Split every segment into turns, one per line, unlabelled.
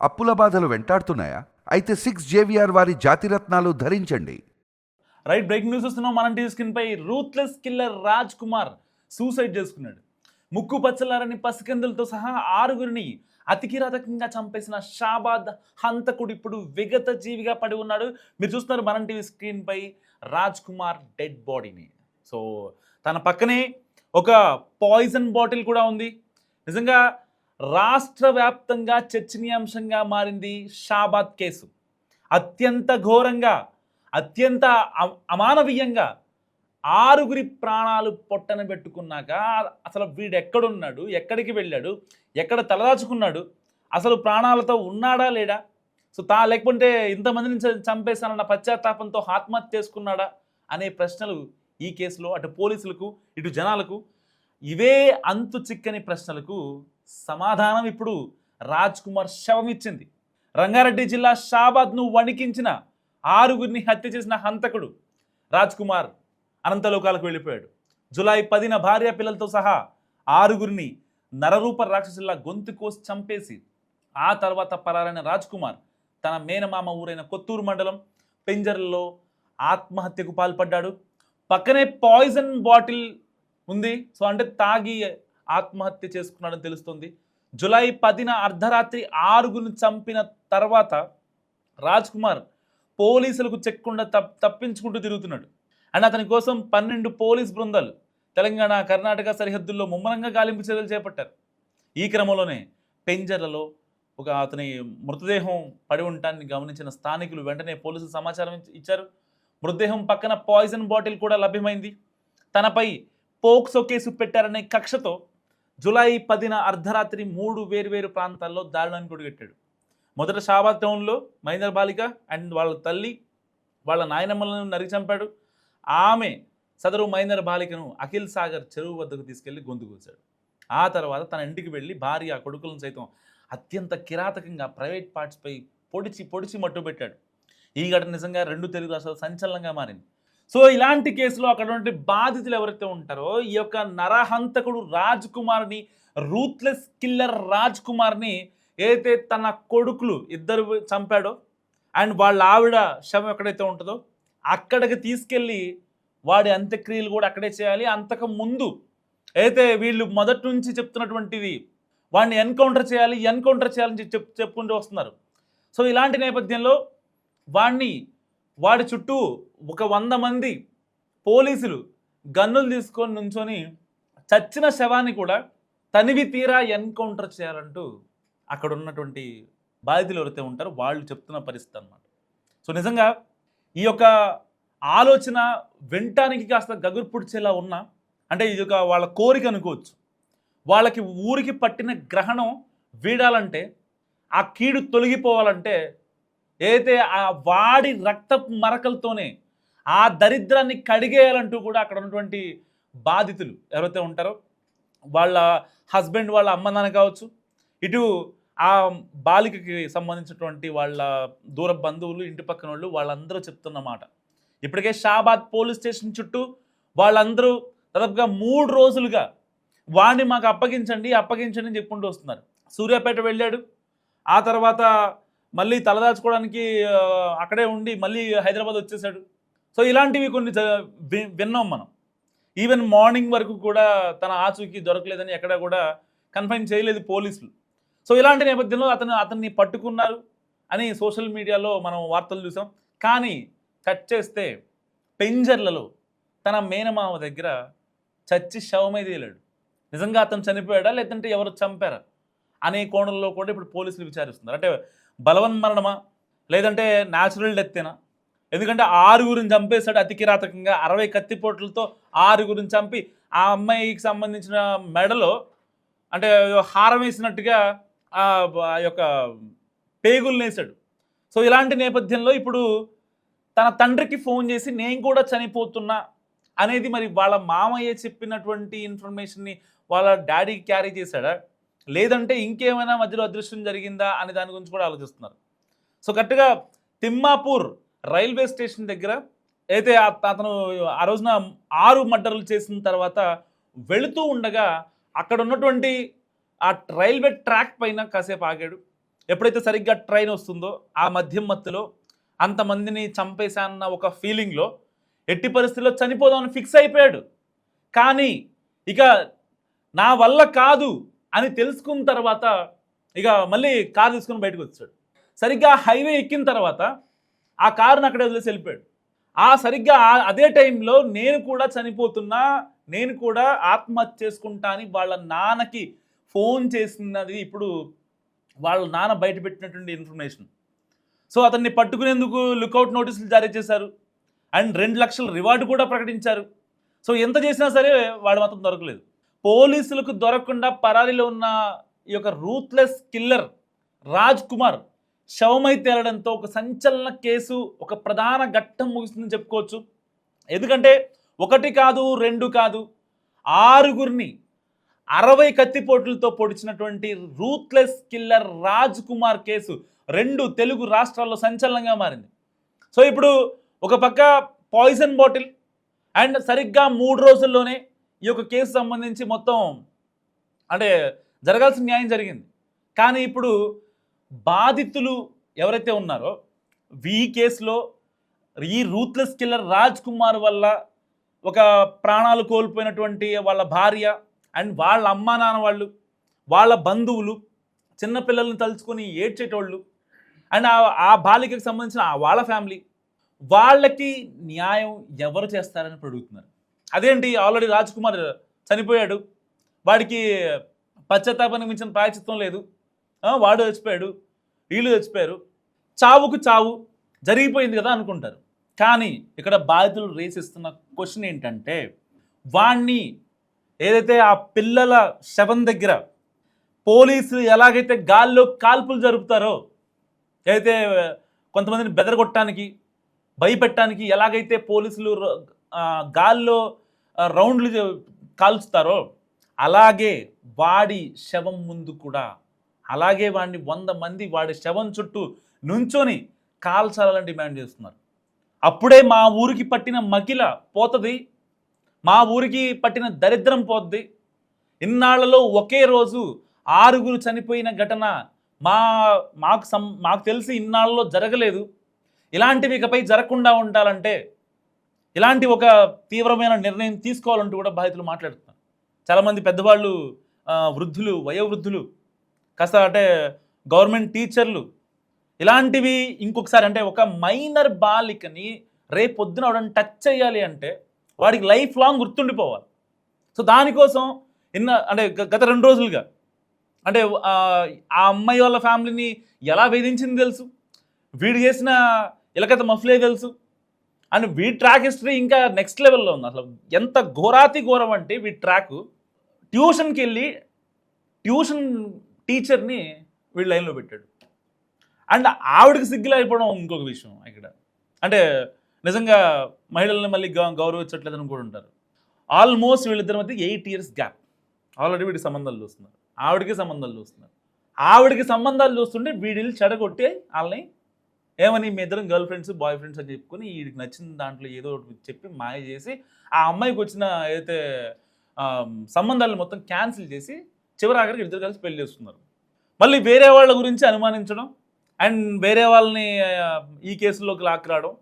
అప్పుల బాధలు వెంటాడుతున్నాయా? అయితే 6 JVR వారి జాతిరత్నాలు ధరించండి.
రైట్, బ్రేకింగ్ న్యూస్ వస్తున్నాం. మనం టీవీ స్క్రీన్ పై ruthless killer Raj Kumar suicide చేసుకున్నాడు. ముక్కు పచ్చలారని పసికందులతో సహా 6గురిని అతి కిరాతకంగా చంపేసిన షాబాద్ హంతకుడు ఇప్పుడు విగత జీవిగా పడి ఉన్నాడు. మీరు చూస్తున్నారు మనం టీవీ స్క్రీన్ పై రాజ్ కుమార్ డెడ్ బాడీని. సో తన పక్కనే ఒక పాయిజన్ బాటిల్ కూడా ఉంది. నిజంగా రాష్ట్ర వ్యాప్తంగా చర్చనీయాంశంగా మారింది షాబాద్ కేసు. అత్యంత ఘోరంగా, అత్యంత అమానవీయంగా 6గురి ప్రాణాలు పొట్టన పెట్టుకున్నాక అసలు వీడు ఎక్కడున్నాడు, ఎక్కడికి వెళ్ళాడు, ఎక్కడ తలదాచుకున్నాడు, అసలు ప్రాణాలతో ఉన్నాడా లేడా, సో లేకపోతే ఇంతమందిని చంపేశానన్న పశ్చాత్తాపంతో ఆత్మహత్య చేసుకున్నాడా అనే ప్రశ్నలు ఈ కేసులో అటు పోలీసులకు ఇటు జనాలకు, ఇవే అంతు చిక్కని ప్రశ్నలకు సమాధానం ఇప్పుడు రాజ్ కుమార్ శవం ఇచ్చింది. రంగారెడ్డి జిల్లా షాబాద్ను వణికించిన 6గురిని హత్య చేసిన హంతకుడు రాజ్ కుమార్ అనంతలోకాలకు వెళ్ళిపోయాడు. జూలై 10న భార్య పిల్లలతో సహా 6గురిని నరరూప రాక్షసుల్లా గొంతు కోసి చంపేసి ఆ తర్వాత పరారైన రాజ్ కుమార్ తన మేనమామ ఊరైన కొత్తూరు మండలం పెంజర్లలో ఆత్మహత్యకు పాల్పడ్డాడు. పక్కనే పాయిజన్ బాటిల్ ఉంది. సో అంటే తాగి ఆత్మహత్య చేసుకున్నాడని తెలుస్తుంది. జూలై 10న అర్ధరాత్రి 6గురిని చంపిన తర్వాత రాజ్ కుమార్ పోలీసులకు చెక్కకుండా తప్పించుకుంటూ తిరుగుతున్నాడు. అండ్ అతని కోసం 12 పోలీస్ బృందాలు తెలంగాణ కర్ణాటక సరిహద్దుల్లో ముమ్మరంగా గాలింపు చర్యలు చేపట్టారు. ఈ క్రమంలోనే పెంజర్లలో అతని మృతదేహం పడి ఉండటాన్ని గమనించిన స్థానికులు వెంటనే పోలీసులు సమాచారం ఇచ్చారు. మృతదేహం పక్కన పాయిజన్ బాటిల్ కూడా లభ్యమైంది. తనపై పోక్సో కేసు పెట్టారనే కక్షతో జూలై 10న అర్ధరాత్రి 3 వేర్వేరు ప్రాంతాల్లో దారుణాన్ని కొడిగట్టాడు. మొదట షాబాద్ టౌన్లో మహేందర్ బాలిక అండ్ వాళ్ళ తల్లి వాళ్ళ నాయనమ్మలను నరికి చంపాడు. ఆమె సదరు మహేందర్ బాలికను అఖిల్ సాగర్ చెరువు వద్దకు తీసుకెళ్లి గొంతు కూర్చాడు. ఆ తర్వాత తన ఇంటికి వెళ్ళి భార్య కొడుకులను సైతం అత్యంత కిరాతకంగా ప్రైవేట్ పార్ట్స్పై పొడిచి మట్టు పెట్టాడు. ఈ ఘటన నిజంగా 2 తెలుగు రాష్ట్రాలు సంచలనంగా మారింది. సో ఇలాంటి కేసులో అక్కడ బాధితులు ఎవరైతే ఉంటారో ఈ యొక్క నరహంతకుడు రాజ్ కుమార్ని, రూత్లెస్ కిల్లర్ రాజ్ కుమార్ని ఏదైతే తన కొడుకులు 2 చంపాడో అండ్ వాళ్ళ ఆవిడ శవం ఎక్కడైతే ఉంటుందో అక్కడికి తీసుకెళ్ళి వాడి అంత్యక్రియలు కూడా అక్కడే చేయాలి. అంతకు ముందు అయితే వీళ్ళు మొదటి నుంచి చెప్తున్నటువంటిది వాడిని ఎన్కౌంటర్ చేయాలని చెప్పుకుంటూ వస్తున్నారు. సో ఇలాంటి నేపథ్యంలో వాడి చుట్టూ 100 మంది పోలీసులు గన్నులు తీసుకొని నుంచొని చచ్చిన శవాన్ని కూడా తనివి తీరా ఎన్కౌంటర్ చేయాలంటూ అక్కడ ఉన్నటువంటి బాధితులు ఎవరైతే ఉంటారో వాళ్ళు చెప్తున్న పరిస్థితి అన్నమాట. సో నిజంగా ఈ యొక్క ఆలోచన వినటానికి కాస్త గగురు పుడిచేలా ఉన్నా, అంటే ఇది వాళ్ళ కోరిక అనుకోవచ్చు. వాళ్ళకి ఊరికి పట్టిన గ్రహణం వీడాలంటే, ఆ కీడు తొలగిపోవాలంటే ఏదైతే ఆ వాడి రక్తపు మరకలతోనే ఆ దరిద్రాన్ని కడిగేయాలంటూ కూడా అక్కడ ఉన్నటువంటి బాధితులు ఎవరైతే ఉంటారో వాళ్ళ హస్బెండ్, వాళ్ళ అమ్మ నాన్న కావచ్చు, ఇటు ఆ బాలికకి సంబంధించినటువంటి వాళ్ళ దూర బంధువులు, ఇంటి పక్కన వాళ్ళు, వాళ్ళందరూ చెప్తున్న మాట. ఇప్పటికే షాబాద్ పోలీస్ స్టేషన్ చుట్టూ వాళ్ళందరూ దాదాపుగా 3 రోజులుగా వాడిని మాకు అప్పగించండి అని చెప్పుకుంటూ వస్తున్నారు. సూర్యాపేట వెళ్ళాడు, ఆ తర్వాత మళ్ళీ తలదాచుకోవడానికి అక్కడే ఉండి మళ్ళీ హైదరాబాద్ వచ్చేసాడు. సో ఇలాంటివి కొన్ని విన్నాం మనం. ఈవెన్ మార్నింగ్ వరకు కూడా తన ఆచూకీ దొరకలేదని ఎక్కడ కూడా కన్ఫైన్ చేయలేదు పోలీసులు. సో ఇలాంటి నేపథ్యంలో అతన్ని పట్టుకున్నారు అని సోషల్ మీడియాలో మనం వార్తలు చూసాం. కానీ కట్ చేస్తే పెంజర్లలో తన మేనమామ దగ్గర చచ్చి శవమే తేలాడు. నిజంగా అతను చనిపోయాడా లేదంటే ఎవరు చంపారా అనే కోణంలో కూడా ఇప్పుడు పోలీసులు విచారిస్తున్నారు. అంటే బలవన్మరణమా లేదంటే న్యాచురల్ డెత్తేనా? ఎందుకంటే 6గురిని చంపేశాడు అతి కిరాతకంగా. 60 కత్తిపోట్లతో 6గురిని చంపి ఆ అమ్మాయికి సంబంధించిన మెడలో అంటే హారం వేసినట్టుగా ఆ యొక్క పేగులు వేసాడు. సో ఇలాంటి నేపథ్యంలో ఇప్పుడు తన తండ్రికి ఫోన్ చేసి నేను కూడా చనిపోతున్నా అనేది మరి వాళ్ళ మామయ్య చెప్పినటువంటి ఇన్ఫర్మేషన్ని వాళ్ళ డాడీకి క్యారీ చేశాడా లేదంటే ఇంకేమైనా మధ్యలో అదృష్టం జరిగిందా అనే దాని గురించి కూడా ఆలోచిస్తున్నారు. సో కరెక్ట్గా తిమ్మాపూర్ రైల్వే స్టేషన్ దగ్గర అయితే అతను ఆ రోజున 6 మర్డర్లు చేసిన తర్వాత వెళుతూ ఉండగా అక్కడ ఉన్నటువంటి ఆ రైల్వే ట్రాక్ పైన కాసేపు ఆగాడు. ఎప్పుడైతే సరిగ్గా ట్రైన్ వస్తుందో ఆ మధ్యం మత్తులో అంతమందిని చంపేశాన్న ఒక ఫీలింగ్లో ఎట్టి పరిస్థితుల్లో చనిపోదామని ఫిక్స్ అయిపోయాడు. కానీ ఇక నా వల్ల కాదు అని తెలుసుకున్న తర్వాత ఇక మళ్ళీ కారు తీసుకుని బయటకు వచ్చాడు. సరిగ్గా హైవే ఎక్కిన తర్వాత ఆ కారుని అక్కడే వదిలేసి వెళ్ళిపోయాడు. సరిగ్గా అదే టైంలో నేను కూడా చనిపోతున్నా, నేను కూడా ఆత్మహత్య చేసుకుంటా అని వాళ్ళ నాన్నకి ఫోన్ చేసినది ఇప్పుడు వాళ్ళ నాన్న బయట పెట్టినటువంటి ఇన్ఫర్మేషన్. సో అతన్ని పట్టుకునేందుకు లుకౌట్ నోటీసులు జారీ చేశారు అండ్ 2 లక్షల రివార్డు కూడా ప్రకటించారు. సో ఎంత చేసినా సరే వాడు మాత్రం దొరకలేదు. పోలీసులకు దొరకకుండా పరారీలో ఉన్న ఈ యొక్క రూత్లెస్ కిల్లర్ రాజ్ కుమార్ శవమై తేలడంతో ఒక సంచలన కేసు, ఒక ప్రధాన ఘట్టం ముగిసిందని చెప్పుకోవచ్చు. ఎందుకంటే 1 కాదు 2 కాదు 6గురిని 60 కత్తిపోట్లతో పొడిచినటువంటి ruthless killer Raj Kumar case 2 Telugu రాష్ట్రాల్లో సంచలనంగా మారింది. సో ఇప్పుడు ఒక పక్క పాయిజన్ బాటిల్ అండ్ సరిగ్గా 3 రోజుల్లోనే ఈ యొక్క కేసు సంబంధించి మొత్తం అంటే జరగాల్సిన న్యాయం జరిగింది. కానీ ఇప్పుడు బాధితులు ఎవరైతే ఉన్నారో ఈ కేసులో ఈ రూత్లెస్ కిల్లర్ రాజ్ కుమార్ వల్ల ఒక ప్రాణాలు కోల్పోయినటువంటి వాళ్ళ భార్య అండ్ వాళ్ళ అమ్మా నాన్న వాళ్ళు, వాళ్ళ బంధువులు, చిన్నపిల్లల్ని తలుచుకొని ఏడ్చేటోళ్ళు అండ్ ఆ బాలికకు సంబంధించిన వాళ్ళ ఫ్యామిలీ, వాళ్ళకి న్యాయం ఎవరు చేస్తారని అడుగుతున్నారు. అదేంటి, ఆల్రెడీ రాజ్ కుమార్ చనిపోయాడు, వాడికి పశ్చాత్తాపానికి మించిన ప్రాయచిత్తం లేదు, వాడు చచ్చిపోయాడు, వీళ్ళు చచ్చిపోయారు, చావుకు చావు జరిగిపోయింది కదా అనుకుంటారు. కానీ ఇక్కడ బాధితులు రేసిస్తున్న క్వశ్చన్ ఏంటంటే, వాణ్ణి ఏదైతే ఆ పిల్లల శవం దగ్గర పోలీసులు ఎలాగైతే గాల్లో కాల్పులు జరుపుతారో, ఏదైతే కొంతమందిని బెదరగొట్టడానికి భయపెట్టడానికి ఎలాగైతే పోలీసులు గాల్లో రౌండ్లు కాల్చుతారో, అలాగే వాడి శవం ముందు కూడా అలాగే వాడిని 100 మంది వాడి శవం చుట్టూ నుంచొని కాల్చాలని డిమాండ్ చేస్తున్నారు. అప్పుడే మా ఊరికి పట్టిన మకిల పోతుంది, మా ఊరికి పట్టిన దరిద్రం పోద్ది. ఇన్నాళ్లలో ఒకే రోజు 6గురు చనిపోయిన ఘటన మాకు తెలిసి ఇన్నాళ్ళలో జరగలేదు. ఇలాంటివి ఇకపై జరగకుండా ఉండాలంటే ఇలాంటి ఒక తీవ్రమైన నిర్ణయం తీసుకోవాలంటూ కూడా బాధితులు మాట్లాడుతున్నారు. చాలామంది పెద్దవాళ్ళు, వృద్ధులు, వయోవృద్ధులు, కాస్త అంటే గవర్నమెంట్ టీచర్లు, ఇలాంటివి ఇంకొకసారి అంటే ఒక మైనర్ బాలికని రేపొద్దున వాడిని టచ్ చేయాలి అంటే వాడికి లైఫ్ లాంగ్ గుర్తుండిపోవాలి. సో దానికోసం అంటే గత 2 రోజులుగా అంటే ఆ అమ్మాయి వాళ్ళ ఫ్యామిలీని ఎలా వేధించింది తెలుసు, వీడు చేసిన ఇలకత మఫ్లే తెలుసు అండ్ వీడి ట్రాక్ హిస్టరీ ఇంకా నెక్స్ట్ లెవెల్లో ఉంది. అసలు ఎంత ఘోరాతి ఘోరం అంటే వీడి ట్రాక్, ట్యూషన్కి వెళ్ళి ట్యూషన్ టీచర్ని వీడు లైన్లో పెట్టాడు అండ్ ఆవిడకి సిగ్గులు అయిపోవడం ఇంకొక విషయం. ఇక్కడ అంటే నిజంగా మహిళల్ని మళ్ళీ గౌరవించట్లేదు అని కూడా ఉంటారు. ఆల్మోస్ట్ వీళ్ళిద్దరి మధ్య 8 years గ్యాప్. ఆల్రెడీ వీడికి సంబంధాలు చూస్తున్నారు, ఆవిడకి సంబంధాలు చూస్తున్నారు. ఆవిడకి సంబంధాలు చూస్తుంటే వీడిని చెడగొట్టి వాళ్ళని ఏమని మీ ఇద్దరం గర్ల్ ఫ్రెండ్స్ బాయ్ ఫ్రెండ్స్ అని చెప్పుకొని వీడికి నచ్చిన దాంట్లో ఏదో ఒకటి చెప్పి మాయ చేసి ఆ అమ్మాయికి వచ్చిన ఏదైతే సంబంధాలను మొత్తం క్యాన్సిల్ చేసి చివరి ఆఖరికి ఇద్దరు కలిసి పెళ్లి చేస్తున్నారు. మళ్ళీ వేరే వాళ్ళ గురించి అనుమానించడం అండ్ వేరే వాళ్ళని ఈ కేసుల్లోకి లాక్కురావడం,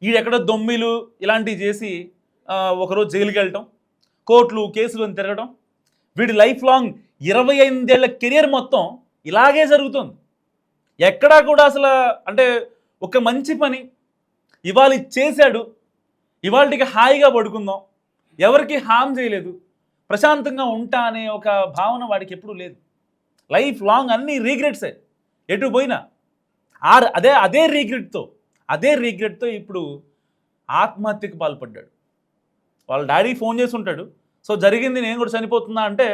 వీడెక్కడో దొమ్మిలు ఇలాంటివి చేసి ఒకరోజు జైలుకి వెళ్ళటం, కోర్టులు కేసులు అని తిరగడం, వీడి లైఫ్ లాంగ్ 25 ఏళ్ల కెరియర్ మొత్తం ఇలాగే జరుగుతుంది. ఎక్కడా కూడా అసలు అంటే ఒక మంచి పని ఇవాళ చేశాడు, ఇవాళకి హాయిగా పడుకుందాం, ఎవరికి హామ్ చేయలేదు, ప్రశాంతంగా ఉంటా అనే ఒక భావన వాడికి ఎప్పుడూ లేదు. లైఫ్ లాంగ్ అన్ని రీగ్రెట్సే, ఎటు పోయినా అదే రీగ్రెట్తో ఇప్పుడు ఆత్మహత్యకు పాల్పడ్డాడు. వాళ్ళ డాడీ ఫోన్ చేసి ఉంటాడు, సో జరిగింది నేను కూడా చనిపోతున్నా అంటే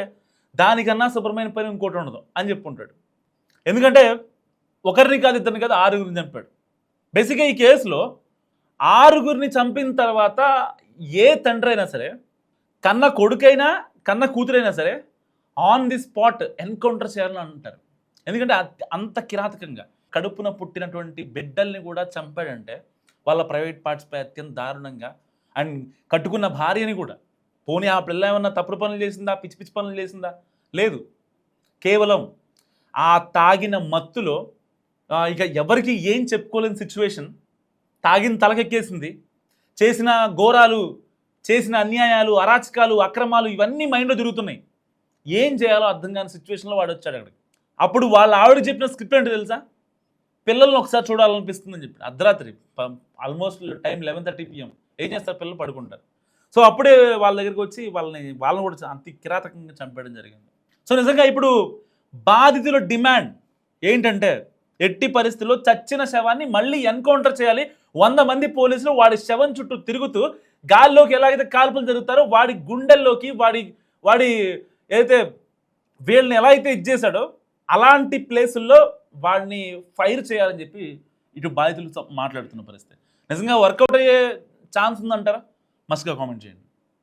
దానికన్నా శుభ్రమైన పని ఇంకోటి ఉండదు అని చెప్పుంటాడు. ఎందుకంటే ఒకరిని కాదు ఇద్దరిని కాదు 6గురిని చంపాడు. బేసిక్గా ఈ కేసులో 6గురిని చంపిన తర్వాత ఏ తండ్రి అయినా సరే, కన్న కొడుకైనా కన్న కూతురైనా సరే ఆన్ ది స్పాట్ ఎన్కౌంటర్ చేయాలని అంటారు. ఎందుకంటే అంత కిరాతకంగా కడుపున పుట్టినటువంటి బిడ్డల్ని కూడా చంపాడంటే వాళ్ళ ప్రైవేట్ పార్ట్స్పై అత్యంత దారుణంగా అండ్ కట్టుకున్న భార్యని కూడా, పోనీ ఆ పిల్ల ఏమన్నా తప్పుడు పనులు చేసిందా, పిచ్చి పిచ్చి పనులు చేసిందా, లేదు, కేవలం ఆ తాగిన మత్తులో ఇక ఎవరికి ఏం చెప్పుకోలేని సిచ్యువేషన్, తాగిన తలకెక్కేసింది, చేసిన ఘోరాలు, చేసిన అన్యాయాలు, అరాచకాలు, అక్రమాలు ఇవన్నీ మైండ్లో తిరుగుతున్నాయి. ఏం చేయాలో అర్థం కాని సిచ్యువేషన్లో వాడు వచ్చాడు అక్కడికి. అప్పుడు వాళ్ళ ఆవిడ చెప్పిన స్క్రిప్ట్ ఏంటో తెలుసా? పిల్లల్ని ఒకసారి చూడాలనిపిస్తుందని చెప్పి అర్ధరాత్రి ఆల్మోస్ట్ టైం 11:30 PM. ఏం చేస్తారు? పిల్లలు పడుకుంటారు. సో అప్పుడే వాళ్ళ దగ్గరికి వచ్చి వాళ్ళని కూడా అంత కిరాతకంగా చంపేయడం జరిగింది. సో నిజంగా ఇప్పుడు బాధితుల డిమాండ్ ఏంటంటే ఎట్టి పరిస్థితుల్లో చచ్చిన శవాన్ని మళ్ళీ ఎన్కౌంటర్ చేయాలి. 100 మంది పోలీసులు వాడి శవం చుట్టూ తిరుగుతూ గాల్లోకి ఎలాగైతే కాల్పులు జరుగుతారో వాడి గుండెల్లోకి వాడి ఏదైతే వీళ్ళని ఎలా అయితే ఇచ్చేసాడో అలాంటి ప్లేసుల్లో వాడిని ఫైర్ చేయాలని చెప్పి ఇటు బాధితులు మాట్లాడుతున్న పరిస్థితి. నిజంగా వర్కౌట్ అయ్యే ఛాన్స్ ఉందంటారా? మస్తుగా కామెంట్ చేయండి.